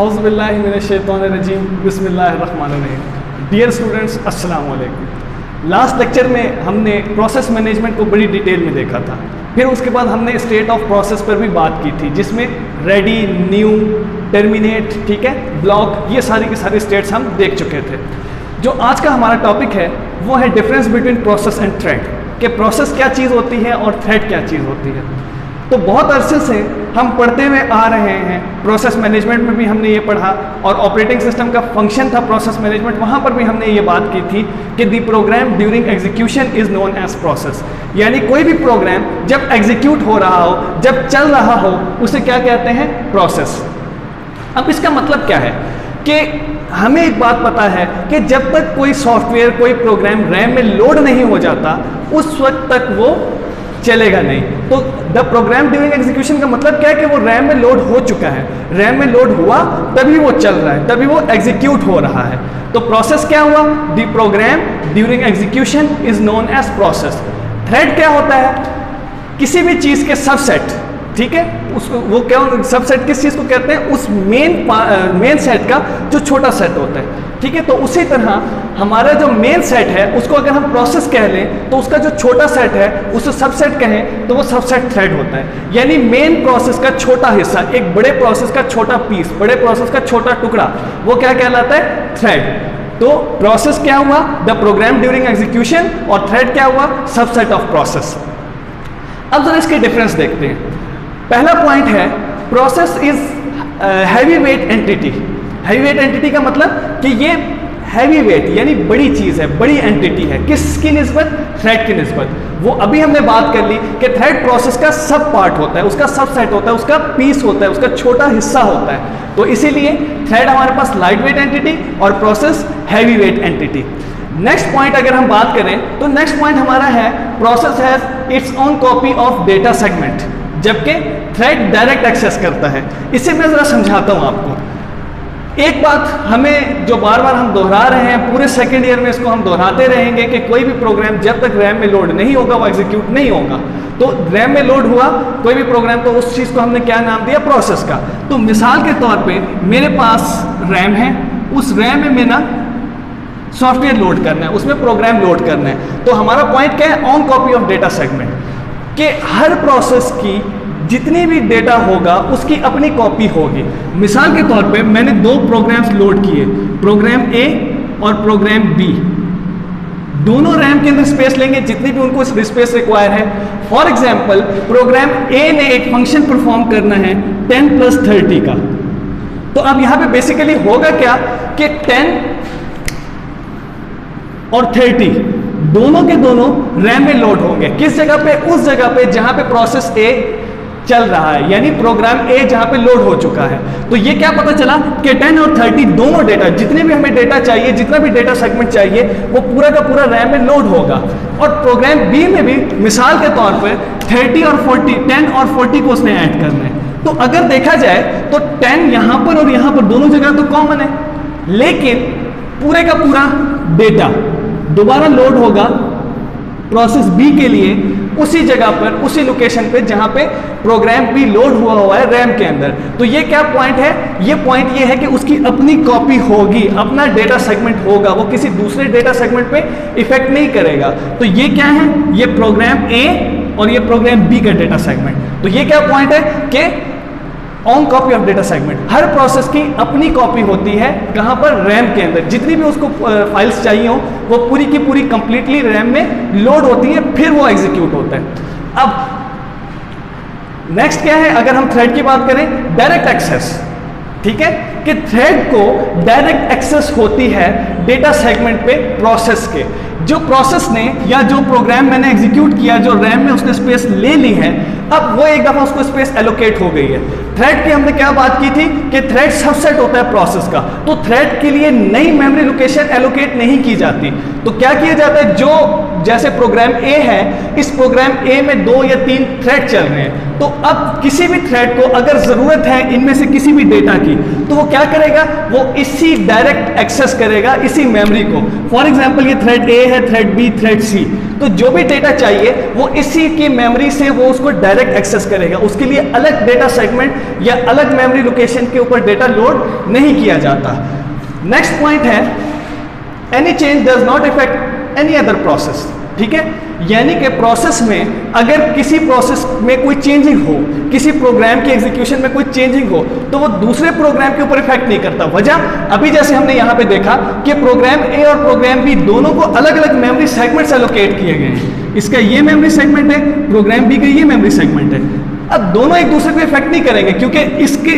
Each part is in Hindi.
औज़ुबिल्लाहिमिनश्शैतानिर्रजीम बिस्मिल्लाहिर्रहमानिर्रहीम। डियर स्टूडेंट्स, अस्सलाम वालेकुम। लास्ट लेक्चर में हमने प्रोसेस मैनेजमेंट को बड़ी डिटेल में देखा था। फिर उसके बाद हमने स्टेट ऑफ प्रोसेस पर भी बात की थी, जिसमें रेडी, न्यू, टर्मिनेट, ठीक है, ब्लॉक, ये सारी की सारी स्टेट्स हम देख चुके थे। जो आज का हमारा टॉपिक है वो है difference between process and thread, कि प्रोसेस क्या चीज़ होती है और थ्रेड क्या चीज़ होती है। तो बहुत अरसे से हम पढ़ते हुए आ रहे हैं, प्रोसेस मैनेजमेंट में भी हमने ये पढ़ा और ऑपरेटिंग सिस्टम का फंक्शन था प्रोसेस मैनेजमेंट, वहाँ पर भी हमने ये बात की थी कि the program during execution is known as process. यानी कोई भी प्रोग्राम जब एग्जीक्यूट हो रहा हो, जब चल रहा हो, उसे क्या कहते हैं? प्रोसेस। अब इसका मतलब क्या है कि हमें एक बात पता है कि जब तक कोई सॉफ्टवेयर, कोई प्रोग्राम रैम में लोड नहीं हो जाता, उस वक्त तक वो चलेगा नहीं। तो द प्रोग्राम ड्यूरिंग एग्जीक्यूशन का मतलब क्या है कि वो रैम में लोड हो चुका है, रैम में लोड हुआ तभी वो चल रहा है, तभी वो एग्जीक्यूट हो रहा है। तो प्रोसेस क्या हुआ? The program during execution is known as process. Thread क्या होता है? किसी भी चीज़ के सबसेट, ठीक है, वो क्या सबसेट किस चीज़ को कहते हैं? उस मेन सेट का जो छोटा सेट होता है, ठीक है। तो उसी तरह हमारा जो मेन सेट है उसको अगर हम प्रोसेस कह लें तो उसका जो छोटा सेट है उसे सबसेट कहें तो वो सबसेट थ्रेड होता है। यानी मेन प्रोसेस का छोटा हिस्सा, एक बड़े प्रोसेस का छोटा पीस, बड़े प्रोसेस का छोटा टुकड़ा, वो क्या कहलाता है? थ्रेड। तो प्रोसेस क्या हुआ? द प्रोग्राम ड्यूरिंग एग्जीक्यूशन, और थ्रेड क्या हुआ? Subset of process. अब जरा इसके डिफरेंस देखते हैं। पहला पॉइंट है, process is heavy weight entity. Heavy weight entity का मतलब कि ये हैवी वेट यानी बड़ी चीज़ है, बड़ी एंटिटी है। किसकी निस्बत? थ्रेड की निस्बत। वो अभी हमने बात कर ली कि थ्रेड प्रोसेस का सब पार्ट होता है, उसका सब सेट होता है, उसका पीस होता है, उसका छोटा हिस्सा होता है। तो इसीलिए थ्रेड हमारे पास लाइट वेट एंटिटी और process heavy weight entity. Next point अगर हम बात करें तो नेक्स्ट पॉइंट हमारा है, process has its own copy of data segment, जबकि थ्रेड डायरेक्ट एक्सेस करता है। इसे मैं ज़रा समझाता हूँ आपको। एक बात हमें जो बार बार हम दोहरा रहे हैं, पूरे सेकेंड ईयर में इसको हम दोहराते रहेंगे कि कोई भी प्रोग्राम जब तक रैम में लोड नहीं होगा वो एग्जीक्यूट नहीं होगा। तो रैम में लोड हुआ कोई भी प्रोग्राम तो उस चीज़ को हमने क्या नाम दिया? प्रोसेस का। तो मिसाल के तौर पे मेरे पास रैम है, उस रैम में मैं ना सॉफ्टवेयर लोड करना है, उसमें प्रोग्राम लोड करना है। तो हमारा पॉइंट क्या है? On copy of data segment, कि हर प्रोसेस की जितनी भी डेटा होगा उसकी अपनी कॉपी होगी। मिसाल के तौर पे मैंने दो प्रोग्राम्स लोड किए, प्रोग्राम ए और प्रोग्राम बी। दोनों रैम के अंदर स्पेस लेंगे जितनी भी उनको स्पेस रिक्वायर है। फॉर एग्जांपल प्रोग्राम ए ने एक फंक्शन परफॉर्म करना है 10 + 30 का। तो अब यहाँ पे बेसिकली होगा क्या कि 10 और 30 दोनों के दोनों रैम में लोड होंगे। किस जगह पे? उस जगह पे जहां पे प्रोसेस ए चल रहा है, यानी प्रोग्राम ए जहां पे लोड हो चुका है। तो ये क्या पता चला कि 10 और 30 दोनों डेटा, जितने भी हमें डेटा चाहिए, जितना भी डेटा सेगमेंट चाहिए, वो पूरा का पूरा रैम में लोड होगा। और प्रोग्राम बी में भी मिसाल के तौर पर 30 और 40, 10 और 40 को उसने ऐड करना है। तो अगर देखा जाए तो 10 यहां पर और यहां पर दोनों जगह तो कॉमन है, लेकिन पूरे का पूरा डेटा दोबारा लोड होगा प्रोसेस बी के लिए उसी जगह पर, उसी लोकेशन पे जहां पे प्रोग्राम भी लोड हुआ है रैम के अंदर। तो ये क्या पॉइंट है? ये पॉइंट ये है कि उसकी अपनी कॉपी होगी, अपना डेटा सेगमेंट होगा, वो किसी दूसरे डेटा सेगमेंट पे इफेक्ट नहीं करेगा। तो ये क्या है? ये प्रोग्राम ए और ये प्रोग्राम बी का डेटा सेगमेंट। तो ये क्या पॉइंट है कि on copy of data segment, her process की अपनी कॉपी होती है। कहाँ पर? रैम के अंदर। जितनी भी उसको फाइल्स चाहिए हो वो पूरी की पूरी कंप्लीटली रैम में लोड होती है, फिर वो एग्जीक्यूट होता है। अब नेक्स्ट क्या है? अगर हम थ्रेड की बात करें, डायरेक्ट एक्सेस, ठीक है, कि थ्रेड को डायरेक्ट एक्सेस होती है डेटा सेगमेंट पे प्रोसेस के। जो प्रोसेस ने या जो प्रोग्राम मैंने एग्जीक्यूट किया, जो रैम में उसने स्पेस ले ली है, अब वो एक दफ़ा उसको स्पेस एलोकेट हो गई है। थ्रेड की हमने क्या बात की थी कि थ्रेड सबसेट होता है प्रोसेस का। तो थ्रेड के लिए नई मेमोरी लोकेशन एलोकेट नहीं की जाती। तो क्या किया जाता है? जो जैसे प्रोग्राम ए है, इस प्रोग्राम ए में 2 या 3 थ्रेड चल रहे हैं। तो अब किसी भी थ्रेड को अगर ज़रूरत है इनमें से किसी भी डेटा की, तो वो क्या करेगा? वो इसी डायरेक्ट एक्सेस करेगा इसी मेमोरी को। फॉर एग्जाम्पल ये थ्रेड ए है, थ्रेड बी, थ्रेड सी। तो जो भी डेटा चाहिए वो इसी की मेमोरी से वो उसको डायरेक्ट एक्सेस करेगा, उसके लिए अलग डेटा सेगमेंट या अलग मेमोरी लोकेशन के ऊपर डेटा लोड नहीं किया जाता। नेक्स्ट पॉइंट है any change does not effect any other process. ठीक है, यानी कि प्रोसेस में अगर किसी प्रोसेस में कोई चेंजिंग हो, किसी प्रोग्राम की एग्जीक्यूशन में कोई चेंजिंग हो, तो वो दूसरे प्रोग्राम के ऊपर इफेक्ट नहीं करता। वजह अभी जैसे हमने यहाँ पे देखा कि प्रोग्राम ए और प्रोग्राम बी दोनों को अलग अलग मेमोरी सेगमेंट्स एलोकेट किए गए हैं। इसका ये मेमोरी सेगमेंट है, प्रोग्राम बी का ये मेमोरी सेगमेंट है। अब दोनों एक दूसरे को इफेक्ट नहीं करेंगे क्योंकि इसके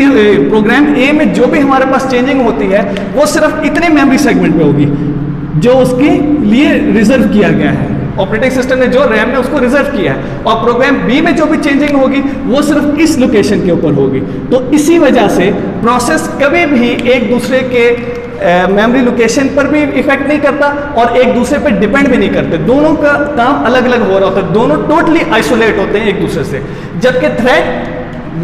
प्रोग्राम ए में जो भी हमारे पास चेंजिंग होती है वो सिर्फ इतने मेमोरी सेगमेंट पे होगी जो उसके लिए रिजर्व किया गया है। ऑपरेटिंग सिस्टम ने जो रैम में उसको रिजर्व किया है, और प्रोग्राम बी में जो भी चेंजिंग होगी वो सिर्फ इस लोकेशन के ऊपर होगी। तो इसी वजह से प्रोसेस कभी भी एक दूसरे के मेमोरी लोकेशन पर भी इफेक्ट नहीं करता और एक दूसरे पर डिपेंड भी नहीं करते। दोनों का काम अलग अलग हो रहा होता है, दोनों टोटली आइसोलेट होते हैं एक दूसरे से। जबकि थ्रेड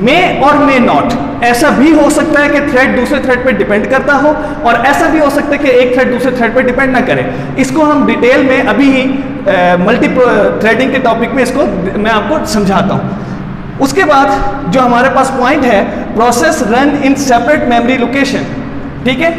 में और में नॉट, ऐसा भी हो सकता है कि थ्रेड दूसरे थ्रेड पे डिपेंड करता हो और ऐसा भी हो सकता है कि एक थ्रेड दूसरे थ्रेड पे डिपेंड ना करे। इसको हम डिटेल में अभी ही मल्टी थ्रेडिंग के टॉपिक में इसको मैं आपको समझाता हूं। उसके बाद जो हमारे पास पॉइंट है process run in separate memory location. ठीक है,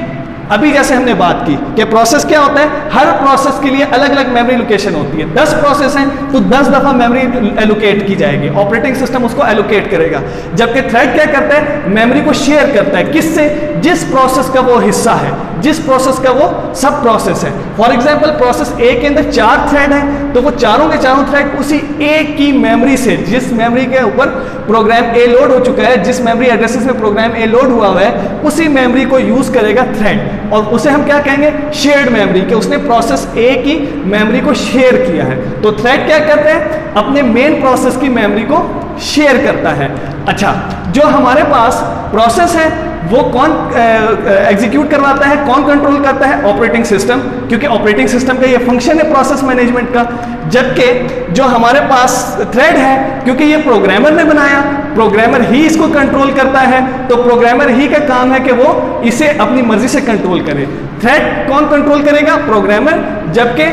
अभी जैसे हमने बात की कि प्रोसेस क्या होता है, हर प्रोसेस के लिए अलग अलग मेमोरी लोकेशन होती है। 10 प्रोसेस हैं तो 10 दफा मेमोरी एलोकेट की जाएगी, ऑपरेटिंग सिस्टम उसको एलोकेट करेगा। जबकि थ्रेड क्या करता है, मेमोरी को शेयर करता है, किससे, जिस प्रोसेस का वो हिस्सा है, जिस प्रोसेस का वो सब प्रोसेस है। फॉर एग्जाम्पल प्रोसेस ए के अंदर 4 थ्रेड हैं तो वो चारों के चारों थ्रेड उसी एक की मेमोरी से, जिस मेमोरी के ऊपर प्रोग्राम ए लोड हो चुका है, जिस मेमोरी एड्रेसेस में प्रोग्राम ए लोड हुआ हुआ है, उसी मेमोरी को यूज करेगा थ्रेड। और उसे हम क्या कहेंगे, शेयर्ड मेमोरी, कि उसने प्रोसेस ए की मेमोरी को शेयर किया है। तो थ्रेड क्या करते हैं, अपने मेन प्रोसेस की मेमोरी को शेयर करता है। अच्छा, जो हमारे पास प्रोसेस है वो कौन एग्जीक्यूट करवाता है, कौन कंट्रोल करता है, ऑपरेटिंग सिस्टम, क्योंकि ऑपरेटिंग सिस्टम का ये फंक्शन है प्रोसेस मैनेजमेंट का। जबकि जो हमारे पास थ्रेड है, क्योंकि ये प्रोग्रामर ने बनाया, प्रोग्रामर ही इसको कंट्रोल करता है, तो प्रोग्रामर ही का काम है कि वो इसे अपनी मर्जी से कंट्रोल करे। थ्रेड कौन कंट्रोल करेगा, प्रोग्रामर, जबकि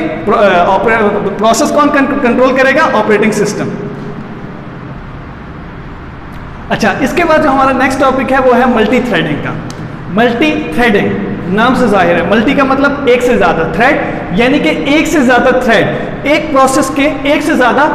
प्रोसेस कौन कंट्रोल करेगा, ऑपरेटिंग सिस्टम। अच्छा, इसके बाद जो हमारा नेक्स्ट टॉपिक है वो है मल्टी थ्रेडिंग का। मल्टी थ्रेडिंग नाम से जाहिर है, मल्टी का मतलब एक से ज्यादा, थ्रेड यानी कि एक से ज्यादा थ्रेड, एक प्रोसेस के एक से ज्यादा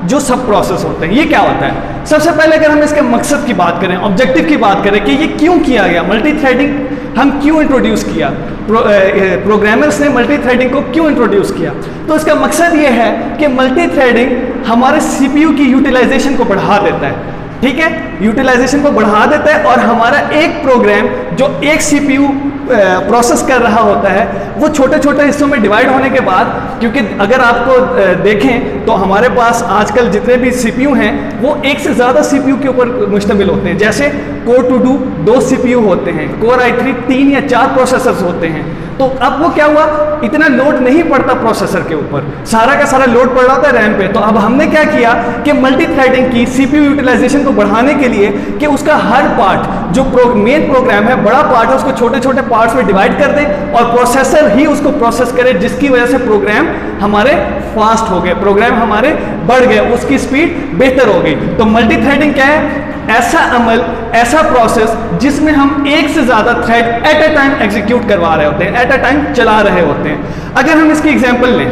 जो सब प्रोसेस होते हैं। ये क्या होता है, सबसे पहले अगर हम इसके मकसद की बात करें, ऑब्जेक्टिव की बात करें कि ये क्यों किया गया, मल्टी थ्रेडिंग हम क्यों इंट्रोड्यूस किया, प्रोग्रामर्स ने मल्टी थ्रेडिंग को क्यों इंट्रोड्यूस किया, तो इसका मकसद ये है कि मल्टी थ्रेडिंग हमारे सीपीयू की यूटिलाइजेशन को बढ़ा देता है। ठीक है, यूटिलाइजेशन को बढ़ा देता है और हमारा एक प्रोग्राम जो एक सीपीयू प्रोसेस कर रहा होता है वो छोटे छोटे हिस्सों में डिवाइड होने के बाद, क्योंकि अगर आपको देखें तो हमारे पास आजकल जितने भी सीपीयू हैं वो एक से ज़्यादा सीपीयू के ऊपर मुश्तमिल होते हैं। जैसे कोर टू डू 2 सीपीयू होते हैं, कोर i3 3 या 4 प्रोसेसर्स होते हैं। तो अब वो क्या हुआ, इतना लोड नहीं पड़ता प्रोसेसर के ऊपर, सारा का सारा लोड पड़ रहा होता है रैम पे। तो अब हमने क्या किया कि मल्टी थ्रेडिंग की सीपीयू यूटिलाइजेशन को बढ़ाने के लिए कि उसका हर पार्ट जो मेन प्रोग्राम है, बड़ा पार्ट है, उसको छोटे छोटे पार्ट्स में डिवाइड कर दें और प्रोसेसर ही उसको प्रोसेस करे, जिसकी वजह से प्रोग्राम हमारे फास्ट हो गए, प्रोग्राम हमारे बढ़ गए, उसकी स्पीड बेहतर हो गई। तो मल्टी थ्रेडिंग क्या है, ऐसा अमल, ऐसा प्रोसेस जिसमें हम एक से ज्यादा thread at a time execute करवा रहे होते हैं, एट अ टाइम चला रहे होते हैं। अगर हम इसकी एग्जांपल लें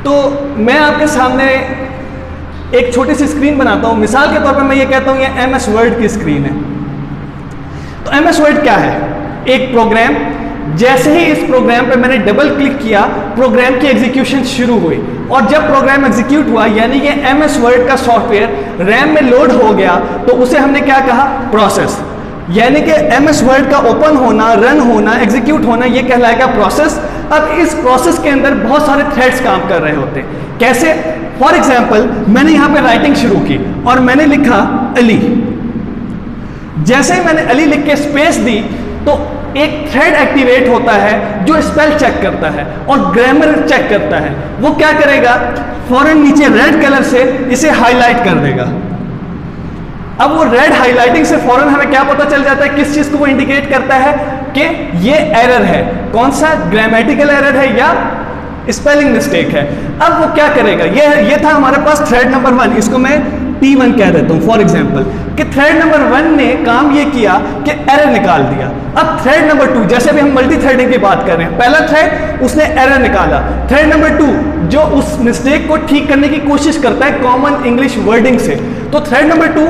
तो मैं आपके सामने एक छोटी सी स्क्रीन बनाता हूं। मिसाल के तौर पे मैं ये कहता हूं ये MS वर्ड की स्क्रीन है। तो MS वर्ड क्या है, एक प्रोग्राम। जैसे ही इस प्रोग्राम पे मैंने डबल क्लिक किया, प्रोग्राम की एग्जीक्यूशन शुरू हुई और जब प्रोग्राम एग्जीक्यूट हुआ यानी कि MS वर्ड का सॉफ्टवेयर रैम में लोड हो गया, तो उसे हमने क्या कहा, प्रोसेस। यानी कि MS वर्ड का ओपन होना, रन होना, एग्जीक्यूट होना, ये कहलाएगा प्रोसेस। अब इस प्रोसेस के अंदर बहुत सारे थ्रेड्स काम कर रहे होते हैं। कैसे, फॉर एग्जाम्पल मैंने यहाँ पे राइटिंग शुरू की और मैंने लिखा अली। जैसे ही मैंने अली लिख के स्पेस दी तो एक थ्रेड एक्टिवेट होता है जो स्पेल चेक करता है और ग्रामर चेक करता है। वो क्या करेगा, फौरन नीचे रेड कलर से इसे हाईलाइट कर देगा। अब वो रेड हाईलाइटिंग से फौरन हमें क्या पता चल जाता है, किस चीज को वो इंडिकेट करता है कि ये एरर है, कौन सा, ग्रामेटिकल एरर है या स्पेलिंग मिस्टेक है। अब वो क्या करेगा, ये था हमारे पास थ्रेड नंबर 1, इसको मैं T1 कह देता हूं फॉर एग्जांपल, कि थ्रेड नंबर 1 ने काम ये किया कि एरर निकाल दिया। अब थ्रेड नंबर 2, जैसे भी हम मल्टी थ्रेडिंग की बात कर रहे हैं, पहला थ्रेड उसने एरर निकाला, थ्रेड नंबर 2 जो उस मिस्टेक को ठीक करने की कोशिश करता है कॉमन इंग्लिश वर्डिंग से, तो थ्रेड नंबर 2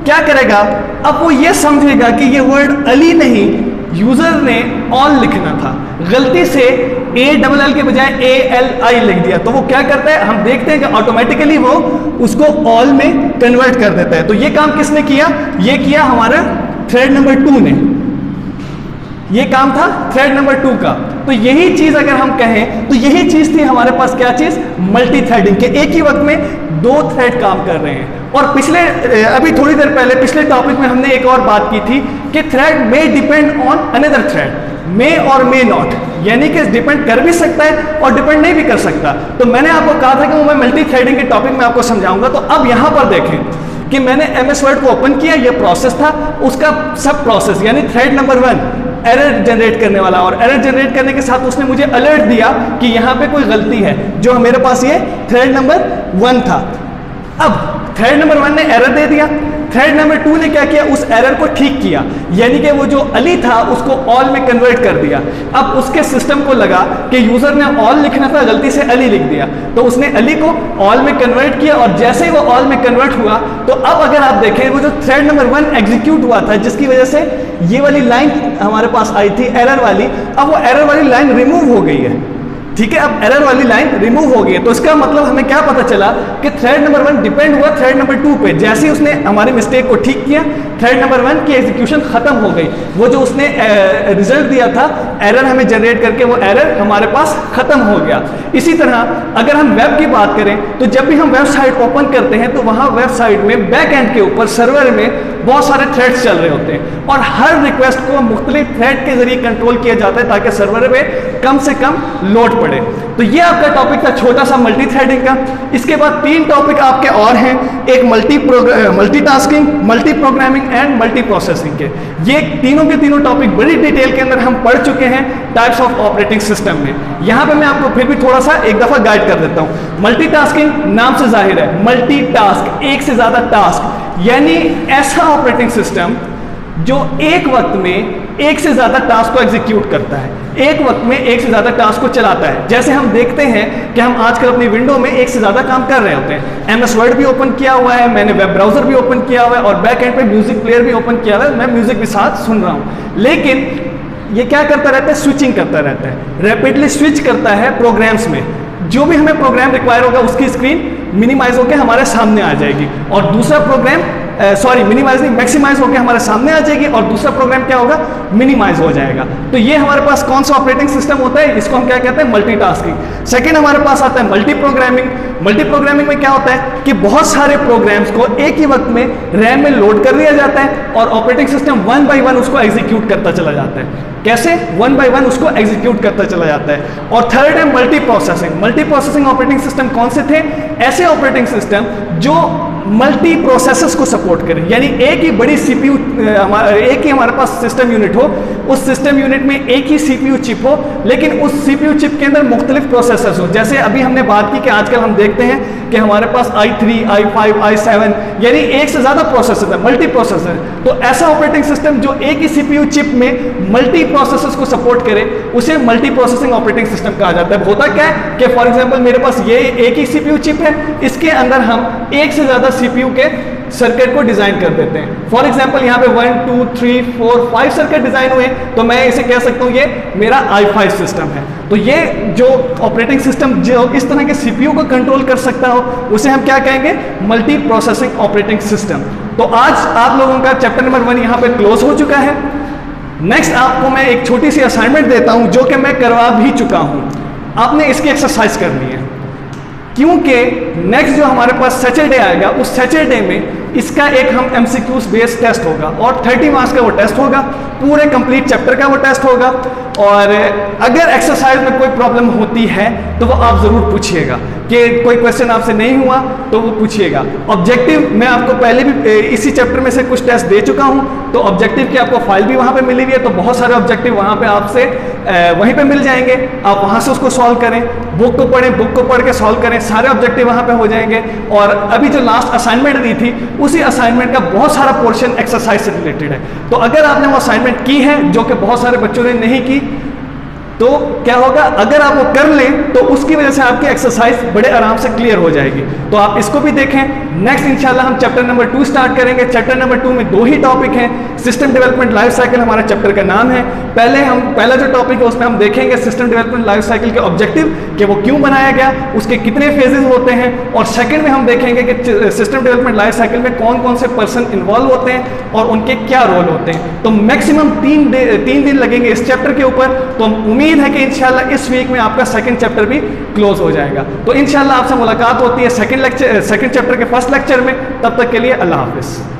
क्या करेगा, अब वो ये समझेगा कि ये वर्ड अली नहीं, यूजर ने ऑल लिखना था, गलती से ALL के बजाय ALI लिख दिया, तो वो क्या करता है, हम देखते हैं कि ऑटोमेटिकली वो उसको ऑल में कन्वर्ट कर देता है। तो ये काम किसने किया, ये किया हमारा थ्रेड नंबर 2 ने, ये काम था थ्रेड नंबर 2 का। तो यही चीज अगर हम कहें तो यही चीज थी हमारे पास, क्या चीज, मल्टी थ्रेडिंग, के एक ही वक्त में 2 थ्रेड काम कर रहे हैं। और अभी थोड़ी देर पहले पिछले टॉपिक में हमने एक और बात की थी कि thread may depend on another thread, may और मे नॉट, यानी कि डिपेंड कर भी सकता है और डिपेंड नहीं भी कर सकता। तो मैंने आपको कहा था कि वो मैं मल्टी थ्रेडिंग के टॉपिक में आपको समझाऊंगा। तो अब यहां पर देखें कि मैंने MS वर्ड को ओपन किया, ये प्रोसेस था, उसका सब प्रोसेस यानी थ्रेड नंबर 1 एरर जनरेट करने वाला, और एरर जनरेट करने के साथ उसने मुझे अलर्ट दिया कि यहां पे कोई गलती है, जो मेरे पास ये थ्रेड नंबर 1 था। अब थ्रेड नंबर 1 ने एरर दे दिया, थ्रेड नंबर 2 ने क्या किया, उस एरर को ठीक किया, यानी कि वो जो अली था उसको ऑल में कन्वर्ट कर दिया। अब उसके सिस्टम को लगा कि यूजर ने ऑल लिखना था, गलती से अली लिख दिया, तो उसने अली को ऑल में कन्वर्ट किया, और जैसे ही वो ऑल में कन्वर्ट हुआ, तो अब अगर आप देखें वो जो थ्रेड नंबर 1 एग्जीक्यूट हुआ था, जिसकी वजह से ये वाली लाइन हमारे पास आई थी एरर वाली, अब वो एरर वाली लाइन रिमूव हो गई है, ठीक है, अब एरर वाली लाइन रिमूव हो गई है। तो इसका मतलब हमें क्या पता चला कि थ्रेड नंबर 1 डिपेंड हुआ थ्रेड नंबर 2 पे, जैसे ही उसने हमारी मिस्टेक को ठीक किया, थ्रेड नंबर 1 की एग्जीक्यूशन खत्म हो गई, वो जो उसने रिजल्ट दिया था एरर हमें जनरेट करके, वो एरर हमारे पास खत्म हो गया। इसी तरह अगर हम वेब की बात करें तो जब भी हम वेबसाइट ओपन करते हैं तो वहां वेबसाइट में बैक एंड के ऊपर सर्वर में बहुत सारे थ्रेड्स चल रहे होते हैं, और हर रिक्वेस्ट को मुख्तलिफ थ्रेड के जरिए कंट्रोल किया जाता है ताकि सर्वर में कम से कम लोड पड़े। तो ये आपका टॉपिक था छोटा सा मल्टी थ्रेडिंग का। इसके बाद 3 टॉपिक आपके और हैं, एक multitasking, multi programming and multi processing के। ये तीनों के तीनों टॉपिक बड़ी डिटेल के अंदर हम पढ़ चुके हैं टाइप्स ऑफ ऑपरेटिंग सिस्टम में। यहां पे मैं आपको फिर भी थोड़ा सा एक दफा गाइड कर देता हूं। मल्टीटास्किंग नाम से जाहिर है, मल्टीटास्क, एक से ज्यादा टास्क, यानी ऐसा ऑपरेटिंग सिस्टम जो एक वक्त में एक से ज्यादा टास्क को एग्जीक्यूट करता है, एक वक्त में एक से ज्यादा टास्क को चलाता है। जैसे हम देखते हैं कि हम आजकल अपनी विंडो में एक से ज्यादा काम कर रहे होते हैं। MS वर्ड भी ओपन किया हुआ है, मैंने वेब ब्राउजर भी ओपन किया हुआ है, और बैक एंड पे म्यूजिक प्लेयर भी ओपन किया हुआ है, मैं म्यूजिक के साथ सुन रहा हूं। लेकिन ये क्या करता रहता है, स्विचिंग करता रहता है, रैपिडली स्विच करता है प्रोग्राम्स में। जो भी हमें प्रोग्राम रिक्वायर होगा उसकी स्क्रीन मिनिमाइज होकर हमारे सामने आ जाएगी, और दूसरा प्रोग्राम मिनिमाइज नहीं, मैक्सिमाइज होकर हमारे सामने आ जाएगी, और दूसरा प्रोग्राम क्या होगा, मिनिमाइज हो जाएगा। तो ये हमारे पास कौन सा ऑपरेटिंग सिस्टम होता है, इसको हम क्या कहते हैं, मल्टीटास्किंग। सेकंड हमारे पास आता है मल्टी प्रोग्रामिंग। मल्टी प्रोग्रामिंग में क्या होता है कि बहुत सारे प्रोग्राम्स को एक ही वक्त में रैम में लोड कर दिया जाता है, और ऑपरेटिंग सिस्टम 1 by 1 उसको एग्जीक्यूट करता चला जाता है। कैसे, 1 by 1 उसको एग्जीक्यूट करता चला जाता है। और थर्ड है multi processing. Multi processing operating system कौन से थे, ऐसे ऑपरेटिंग सिस्टम जो मल्टी प्रोसेसर्स को सपोर्ट करें, यानी एक ही बड़ी CPU, एक ही हमारे पास सिस्टम यूनिट हो, उस सिस्टम यूनिट में एक ही CPU चिप हो, लेकिन उस CPU चिप के अंदर मुख्तलिफ प्रोसेसर्स हो। जैसे अभी हमने बात की कि आजकल हम देखते हैं कि हमारे पास i3, i5, i7, यानी एक से ज्यादा प्रोसेसर है, मल्टी प्रोसेसर। तो ऐसा ऑपरेटिंग सिस्टम जो एक ही CPU चिप में मल्टी प्रोसेसर्स को सपोर्ट करे, उसे मल्टी प्रोसेसिंग ऑपरेटिंग सिस्टम कहा जाता है। होता क्या है कि फॉर एग्जांपल मेरे पास ये एक ही CPU चिप है, इसके अंदर हम एक से ज्यादा CPU के सर्किट को डिजाइन कर देते हैं। फॉर एग्जांपल यहाँ पे 1 2 3 4 5 सर्किट डिजाइन हुए, तो मैं इसे कह सकता हूँ ये मेरा i5 सिस्टम है। तो ये जो ऑपरेटिंग सिस्टम जो इस तरह के CPU को कंट्रोल कर सकता हो, उसे हम क्या कहेंगे, मल्टी प्रोसेसिंग ऑपरेटिंग सिस्टम। तो आज आप लोगों का चैप्टर नंबर 1 यहाँ पे क्लोज हो चुका है। नेक्स्ट आपको मैं एक छोटी सी असाइनमेंट देता हूं, जो कि मैं करवा भी चुका हूं। आपने इसकी एक्सरसाइज करनी है, क्योंकि नेक्स्ट जो हमारे पास सैटरडे आएगा, उस सैटरडे में इसका एक हम MCQs बेस्ड टेस्ट होगा, और 30 मार्क्स का वो टेस्ट होगा, पूरे कंप्लीट चैप्टर का वो टेस्ट होगा। और अगर एक्सरसाइज में कोई प्रॉब्लम होती है तो वो आप ज़रूर पूछिएगा। कि कोई क्वेश्चन आपसे नहीं हुआ तो वो पूछिएगा। ऑब्जेक्टिव मैं आपको पहले भी इसी चैप्टर में से कुछ टेस्ट दे चुका हूँ, तो ऑब्जेक्टिव की आपको फाइल भी वहाँ पे मिली हुई है, तो बहुत सारे ऑब्जेक्टिव वहाँ पे आपसे वहीं पे मिल जाएंगे, आप वहाँ से उसको सॉल्व करें, बुक को पढ़ें, बुक को पढ़ के सॉल्व करें, सारे ऑब्जेक्टिव वहाँ पे हो जाएंगे। और अभी जो लास्ट असाइनमेंट दी थी उसी असाइनमेंट का बहुत सारा पोर्शन एक्सरसाइज से रिलेटेड है, तो अगर आपने वो असाइनमेंट की है जो कि बहुत सारे बच्चों ने नहीं की, तो क्या होगा, अगर आप वो कर लें तो उसकी वजह से आपकी एक्सरसाइज बड़े आराम से क्लियर हो जाएगी। तो आप इसको भी देखें। नेक्स्ट इंशाल्लाह हम चैप्टर नंबर 2 स्टार्ट करेंगे। चैप्टर नंबर 2 में 2 ही टॉपिक हैं। सिस्टम डेवलपमेंट लाइफ साइकिल हमारा चैप्टर का नाम है। पहला जो टॉपिक है उसमें हम देखेंगे सिस्टम डेवलपमेंट लाइफ साइकिल के ऑब्जेक्टिव, कि वो क्यों बनाया गया, उसके कितने फेजेस होते हैं, और सेकंड में हम देखेंगे कि सिस्टम डेवलपमेंट लाइफ साइकिल में कौन कौन से पर्सन इन्वॉल्व होते हैं और उनके क्या रोल होते हैं। तो मैक्सिमम 3 दिन लगेंगे इस चैप्टर के ऊपर। तो उम्मीद है कि इंशाल्लाह इस वीक में आपका सेकंड चैप्टर भी क्लोज हो जाएगा। तो इंशाल्लाह आपसे मुलाकात होती है सेकंड चैप्टर के फर्स्ट लेक्चर में। तब तक के लिए अल्लाह हाफिज़।